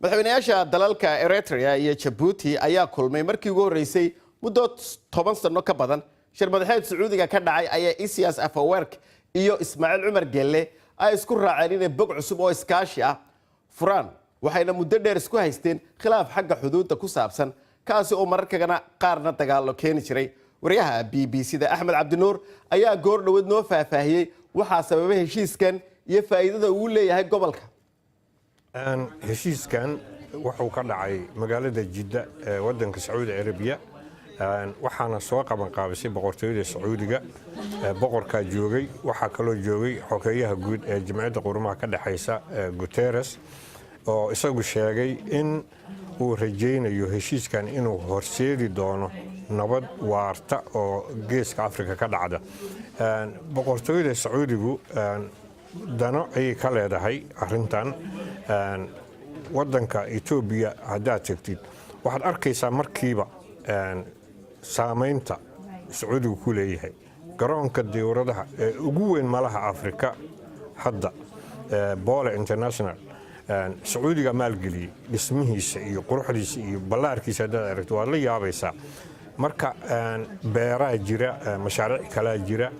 madaxweynayaasha dalalka Eritrea iyo Djibouti ayaa kulmay markii ugu horeysay muddo 10 sano ka badan. Shir madaxeed Sacuudiga ka dhacay ayaa Isias Afwerki iyo Ismaaciil Cumar Gelle ay isku raaceen inay bog cusub oo iskaashi ah furaan, waxayna muddo dheer isku haysteen khilaaf xagga xuduudda ku saabsan kaasi oo mararkana qaarna dagaalo keeni jiray. Wariyaha BBC-da Axmed Cabdinuur ayaa goor dhaweed noo faahfaahiyay waxa sababay heshiiskan iyo faa'iidada uu leeyahay gobolka. heshiiskan wuxuu ka dhacay magaalada Jidda ee wadanka Sacuudi Arabiya waxaana soo qaban qaabisay boqortooyada Sacuudiga boqorka joogay waxa kale oo joogay xogeeyaha guud ee Jamciyadda Qurumaha ka dhaxaysa Guterres oo isagu sheegay in uu rajaynayo heshiiskan inuu horseedi doono nabad waarta oo geeska Afrika ka dhacda. boqortooyada Sacuudigu dano ay ka leedahay arrintan wadanka Ethiopia haddaad tagtid waxaad arkaysaa markiiba saameynta Sacuudigu ku leeyahay garoonka diyaaradaha ee ugu weyn malaha Afrika hadda Bole International Sacuudiga maalgeliyay dhismihiisa iyo quruxdiisa iyo ballaarkiisa haddaad aragto waad la yaabaysaa. marka beeraha jira mashaariic kala jira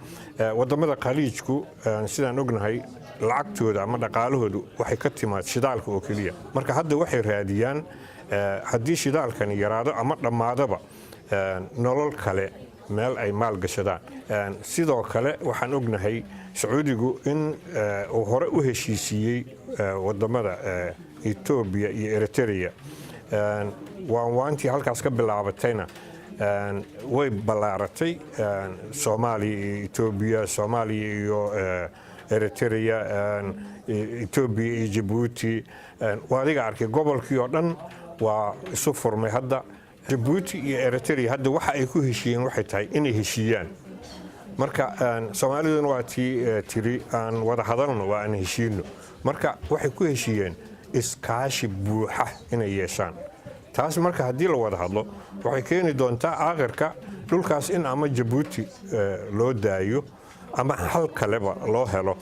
wadamada khaliijku sidaan ognahay lacagtooda ama dhaqaalahoodu waxay ka timaad shidaalka oo kaliya. marka hadda waxay raadiyaan haddii shidaalkan yaraado ama dhammaadaba nolol kale meel ay maal gashadaan. sidoo kale waxaan ognahay Sacuudigu in uu hore u heshiisiyay wadamada Ethiopia iyo Eritrea waantii halkaas ka bilaabatayna way ballaaratay Soomaaliya iyo Ethiopia, Soomaaliya iyo Eritrea, Ethiopia iyo Djibouti. waadiga arkay gobolkii oo dhan waa isu furmay hadda. Djibouti iyo Eritrea hadda waxa ay ku heshiiyeen waxay tahay inay heshiiyaan. marka Soomaaliduna waa tiri aan wada hadalno waa aan heshiino. marka waxay ku heshiiyeen iskaashi buuxa inay yeeshaan. taas marka haddii la wada hadlo waxay keeni doontaa aakhirka dhulkaas in ama Djibouti loo daayo ama hal kaleba loo helo